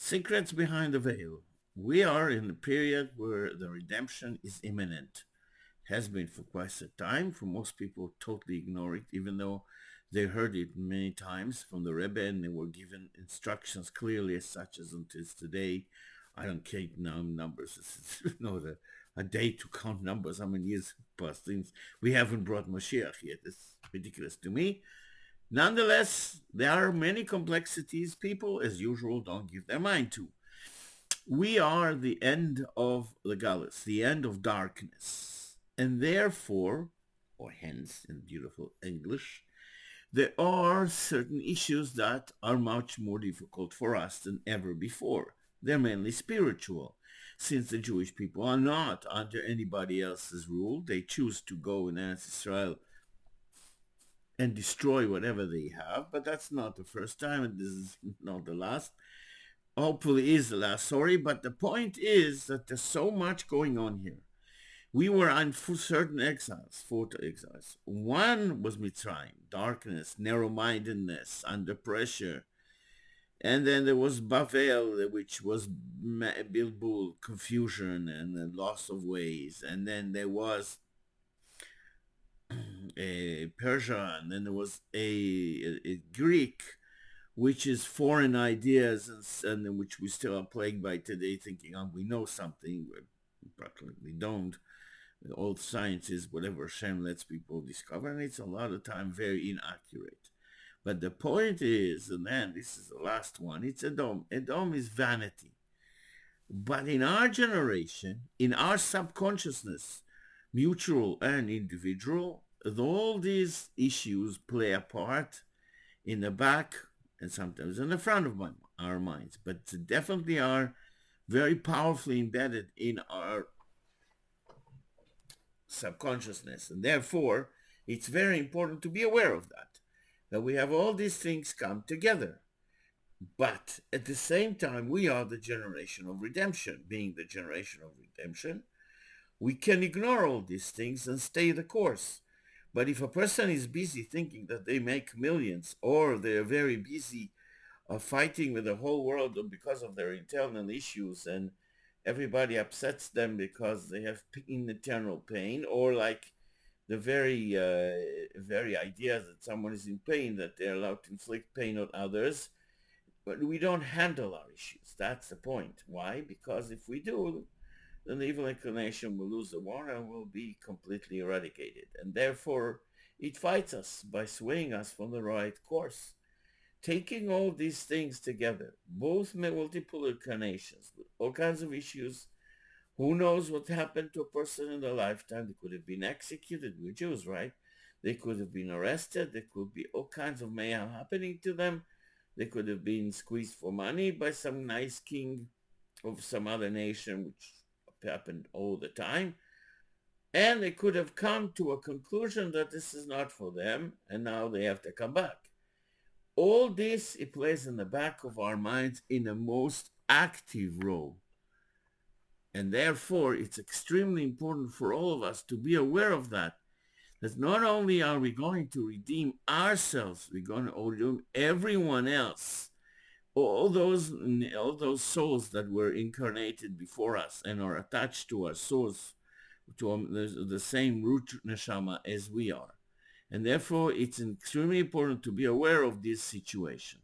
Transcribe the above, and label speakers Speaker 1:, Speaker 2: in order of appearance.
Speaker 1: Secrets behind the veil. We are in a period where the redemption is imminent. Has been for quite some time. For most people, totally ignore it, even though they heard it many times from the Rebbe and they were given instructions clearly as such as until today. I don't keep now numbers. It's a day to count numbers. How many years passed since we haven't brought Mashiach yet? It's ridiculous to me. Nonetheless, there are many complexities people, as usual, don't give their mind to. We are the end of the Galus, the end of darkness. And therefore, or hence in beautiful English, there are certain issues that are much more difficult for us than ever before. They're mainly spiritual. Since the Jewish people are not under anybody else's rule, they choose to go in Eretz Israel and destroy whatever they have, but that's not the first time, and this is not the last. Hopefully is the last, sorry, but the point is that there's so much going on here. We were on certain exiles, four exiles. One was Mitzrayim, darkness, narrow-mindedness, under pressure. And then there was Bavel, which was Bilbul, confusion and loss of ways. And then there was a Persia, and then there was a Greek, which is foreign ideas and which we still are plagued by today, thinking, oh, we know something. We practically don't. The old science is whatever Hashem lets people discover, and it's a lot of time very inaccurate. But the point is, and then this is the last one, it's a dome. A dome is vanity. But in our generation, in our subconsciousness, mutual and individual, all these issues play a part in the back and sometimes in the front of our minds, but definitely are very powerfully embedded in our subconsciousness. And therefore, it's very important to be aware of that we have all these things come together. But at the same time, we are the generation of redemption. Being the generation of redemption, we can ignore all these things and stay the course. But if a person is busy thinking that they make millions, or they're very busy fighting with the whole world because of their internal issues, and everybody upsets them because they have eternal pain, or like the very idea that someone is in pain, that they're allowed to inflict pain on others, but we don't handle our issues. That's the point. Why? Because if we do, then the evil inclination will lose the war and will be completely eradicated. And therefore, it fights us by swaying us from the right course. Taking all these things together, both multiple incarnations, with all kinds of issues, who knows what happened to a person in their lifetime? They could have been executed. We're Jews, right? They could have been arrested. There could be all kinds of mayhem happening to them. They could have been squeezed for money by some nice king of some other nation, which happened all the time. And they could have come to a conclusion that this is not for them, and now they have to come back. All this, it plays in the back of our minds in a most active role. And therefore, it's extremely important for all of us to be aware of that. That not only are we going to redeem ourselves, we're going to redeem everyone else. All those souls that were incarnated before us and are attached to our source, to the same root neshama as we are. And therefore, it's extremely important to be aware of this situation.